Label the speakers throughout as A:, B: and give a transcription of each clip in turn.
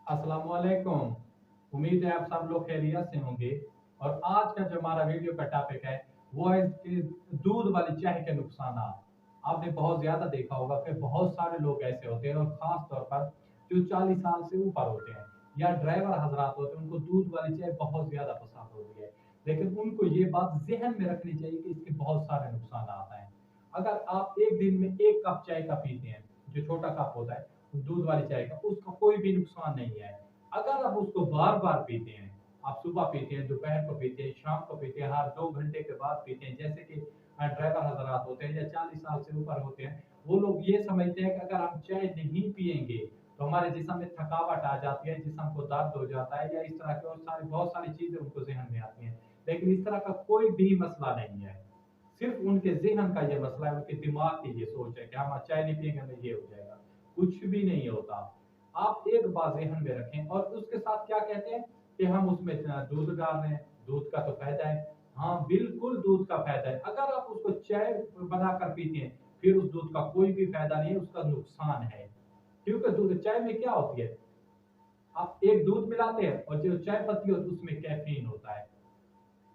A: अस्सलाम वालेकुम। उम्मीद है आप सब लोग खैरियत से होंगे। और आज का जो हमारा वीडियो का टॉपिक है वो है कि दूध वाली चाय के नुकसान। आपने बहुत ज्यादा देखा होगा कि बहुत सारे लोग ऐसे होते हैं, और खास तौर पर जो 40 साल से ऊपर होते हैं या ड्राइवर हजरात होते हैं, उनको दूध वाली चाय बहुत ज्यादा पसंद होती है। लेकिन उनको ये बात जहन में रखनी चाहिए कि इसके बहुत सारे नुकसान हैं। अगर आप एक दिन में एक कप चाय का पीते हैं, जो छोटा कप होता है दूध वाली चाय का, उसका कोई भी नुकसान नहीं है। अगर आप उसको बार बार पीते हैं, आप सुबह पीते हैं, दोपहर को पीते हैं, शाम को पीते हैं, हर 2 घंटे के बाद पीते हैं, जैसे कि ड्राइवर हजरात होते हैं या 40 साल से ऊपर होते हैं, वो लोग ये समझते हैं कि अगर हम चाय नहीं पियेंगे तो हमारे जिस्म में थकावट आ जाती है, जिस्म को दर्द हो जाता है, या इस तरह की और सारी बहुत सारी चीजें उनको जहन में आती हैं। लेकिन इस तरह का कोई भी मसला नहीं है। सिर्फ उनके ज़हन का ये मसला है, उनके दिमाग की ये सोच है कि हम चाय नहीं पिएँगे हमें ये हो जाएगा। कुछ भी नहीं होता। आप एक बात ज़हन में रखें, और उसके साथ क्या कहते हैं कि हम उसमें दूध डाल रहे हैं, दूध का तो फ़ायदा है। हाँ, बिल्कुल दूध का फ़ायदा है। अगर आप उसको चाय बनाकर पीते हैं, फिर उस दूध का कोई भी फ़ायदा नहीं है, उसका नुकसान है। क्योंकि दूध चाय में क्या होती है? आप एक दूध मिलाते हैं और जो चाय पत्ती होती है उसमें कैफ़ीन होता है।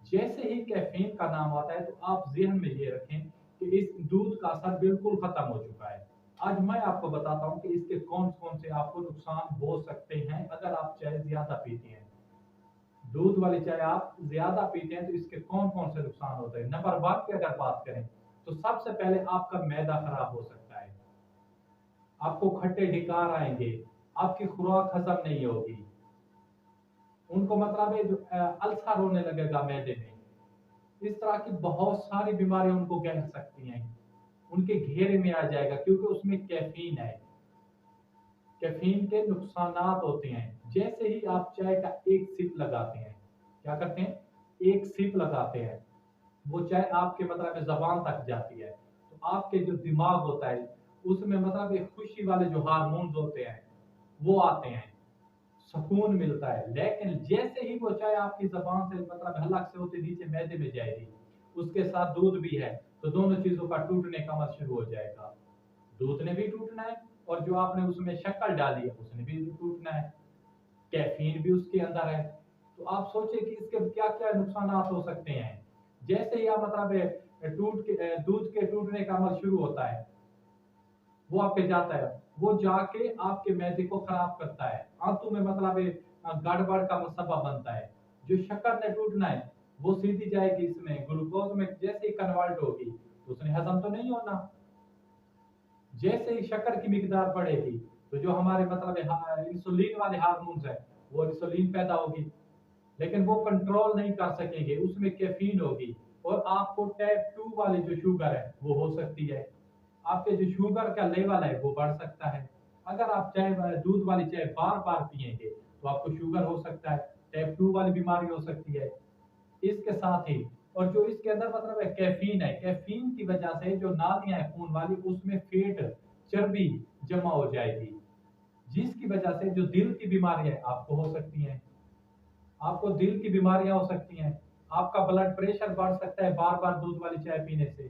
A: जैसे ही कैफीन का नाम आता है तो आप ज़हन में ये रखें कि इस दूध का असर बिल्कुल खत्म हो चुका है। आज मैं आपको बताता हूँ कि इसके कौन-कौन से आपको नुकसान हो सकते हैं अगर आप चाय ज़्यादा पीते हैं। दूध वाली चाय आप ज़्यादा पीते हैं तो इसके कौन-कौन से नुकसान होते हैं। नंबर 1 की अगर बात करें तो सबसे पहले आपका मैदा खराब हो सकता है। आपको खट्टे ढिकार आएँगे, आपकी खुराक हज़म नहीं होगी। उनको मतलब है जो अल्सर होने लगेगा मैदे में। इस तरह की बहुत सारी बीमारियां उनको घेर सकती हैं, उनके घेरे में आ जाएगा, क्योंकि उसमें कैफीन है। कैफीन के नुकसानात होते हैं। जैसे ही आप चाय का एक सिप लगाते हैं, क्या करते हैं, एक सिप लगाते हैं, वो चाय आपके मतलब में जबान तक जाती है, तो आपके जो दिमाग होता है उसमें मतलब एक खुशी वाले जो हार्मोन्स होते हैं वो आते हैं, सुकून मिलता है। लेकिन जैसे ही वो चाय आपकी ज़बान से मतलब हलक से होते नीचे मैदे में जाएगी, उसके साथ दूध भी है, तो दोनों चीज़ों का टूटने का अमल शुरू हो जाएगा। दूध ने भी टूटना है, और जो आपने उसमें शक्कर डाली है उसने भी टूटना है। कैफ़ीन भी उसके अंदर है। तो आप सोचिए कि इसके क्या-क्या नुकसानात हो सकते हैं। जैसे ही आप मतलब दूध के टूटने का अमल शुरू होता है, वो आपके जाता है, वो जाके आपके मैदे को खराब करता है, आंतों में मतलब गड़बड़ का सबब बनता है। जो शक्कर ने टूटना है वो सीधी जाएगी इसमें ग्लूकोज में, जैसे ही कन्वर्ट होगी तो उसने हजम तो नहीं होना। जैसे ही शक्कर की मिकदार बढ़ेगी तो जो हमारे मतलब इंसुलिन वाले हार्मोन्स है वो इंसुलिन पैदा होगी, लेकिन वो कंट्रोल नहीं कर सकेंगे, उसमें कैफीन होगी, और आपको टाइप 2 वाली जो शुगर है वो हो सकती है। आपके जो शुगर का लेवल है वो बढ़ सकता है। अगर आप चाय दूध वाली चाय बार बार पिएंगे तो आपको शुगर हो सकता है, टाइप 2 वाली बीमारी हो सकती है। इसके साथ ही, और जो इसके अंदर मतलब है कैफीन है, कैफीन की वजह से जो नालियां है खून वाली उसमें फैट, चर्बी जमा हो जाएगी, जिसकी वजह से जो दिल की बीमारी है आपको हो सकती है। आपको दिल की बीमारियां हो सकती हैं, आपका ब्लड प्रेशर बढ़ सकता है बार बार दूध वाली चाय पीने से।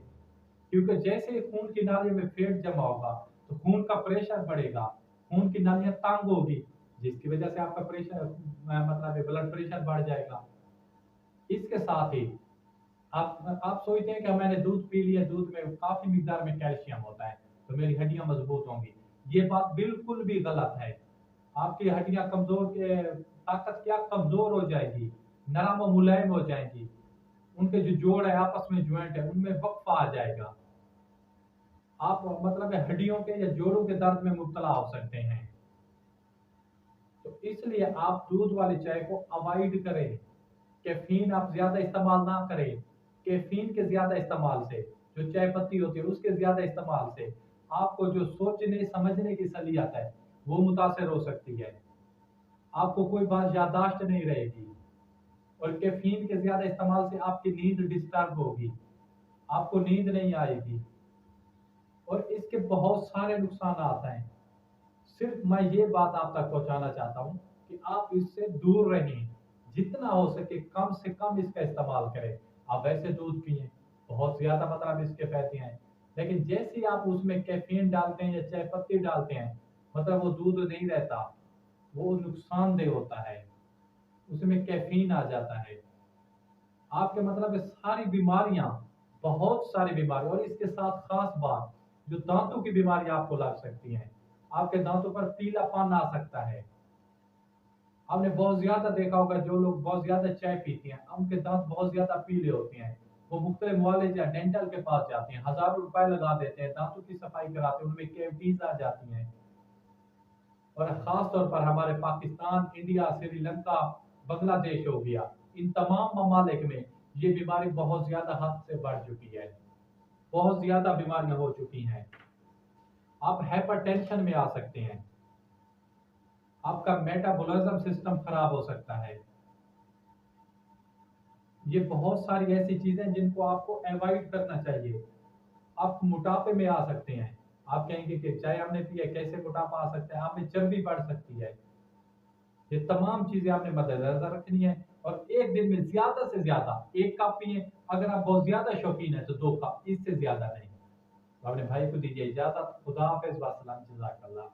A: क्योंकि जैसे ही खून की नालियों में फैट जमा होगा तो खून का प्रेशर बढ़ेगा, खून की नालियां तंग होगी, जिसकी वजह से आपका प्रेशर मतलब ब्लड प्रेशर बढ़ जाएगा। इसके साथ ही आप सोचते हैं कि मैंने दूध पी लिया, दूध में काफी मिकदार में कैल्शियम होता है तो मेरी हड्डियां मजबूत होंगी। ये बात बिल्कुल भी गलत है। आपकी हड्डियां कमजोर के ताकत क्या कमजोर हो जाएगी, नरम और मुलायम हो जाएंगी। उनके जो जोड़ है आपस में, ज्वाइंट है, उनमें वक्फा आ जाएगा। आप मतलब हड्डियों के या जोड़ों के दर्द में मुब्तला हो सकते हैं। तो इसलिए आप दूध वाली चाय को अवॉइड करें। कैफीन आप ज्यादा इस्तेमाल ना करें। कैफीन के ज्यादा इस्तेमाल से, जो चाय पत्ती होती है उसके ज्यादा इस्तेमाल से आपको जो सोचने समझने की सलीयत है वो मुतासर हो सकती है। आपको कोई बात याददाश्त नहीं रहेगी, और कैफीन के ज्यादा इस्तेमाल से आपकी नींद डिस्टर्ब होगी, आपको नींद नहीं आएगी, और इसके बहुत सारे नुकसान हैं। सिर्फ मैं ये बात आप तक पहुंचाना चाहता हूँ कि आप इससे दूर रहें, जितना हो सके कम से कम इसका इस्तेमाल करें। आप वैसे दूध पिए, बहुत ज्यादा मतलब इसके फायदे हैं, लेकिन जैसे ही आप उसमें कैफीन डालते हैं या चाय पत्ती डालते हैं, मतलब वो दूध नहीं रहता, वो नुकसान दह होता है, उसमें कैफीन आ जाता है। आपके मतलब सारी बीमारियां, बहुत सारी बीमारी, और इसके साथ खास बात, जो दांतों की बीमारी आपको लग सकती है, आपके दांतों पर पीलापन आ सकता है। आपने बहुत ज्यादा देखा होगा, जो लोग बहुत ज्यादा चाय पीते हैं उनके दांत बहुत ज्यादा पीले होते हैं। वो मुख्तलिफ मुआलिज या डेंटल के पास जाते हैं, हजारों रुपए लगा देते हैं, दांतों की सफाई कराते हैं, उनमें कैविटीज आ जाती हैं। और खास तौर पर हमारे पाकिस्तान, इंडिया, श्रीलंका, बांग्लादेश हो गया, इन तमाम ममालिक में ये बीमारी बहुत ज्यादा हद से बढ़ चुकी है, बहुत ज्यादा बीमारियां हो चुकी हैं। आप हाइपरटेंशन में आ सकते हैं, आपका मेटाबॉलिज्म सिस्टम खराब हो सकता है। ये बहुत सारी ऐसी चीजें जिनको आपको अवॉइड करना चाहिए। आप मोटापे में आ सकते हैं। आप कहेंगे कि चाय हमने पी है, कैसे मोटापा आ सकता है, आप में चर्बी बढ़ सकती है। ये तमाम चीजें आपने मद्देनजर रखनी है। और एक दिन में ज्यादा से ज्यादा 1 कप पिए, अगर आप बहुत ज्यादा शौकीन है तो 2 कप, इससे ज्यादा नहीं। तो अपने भाई को दीजिए इजाजत। खुदा हाफिज, वासलाम, जज़ाकल्लाह।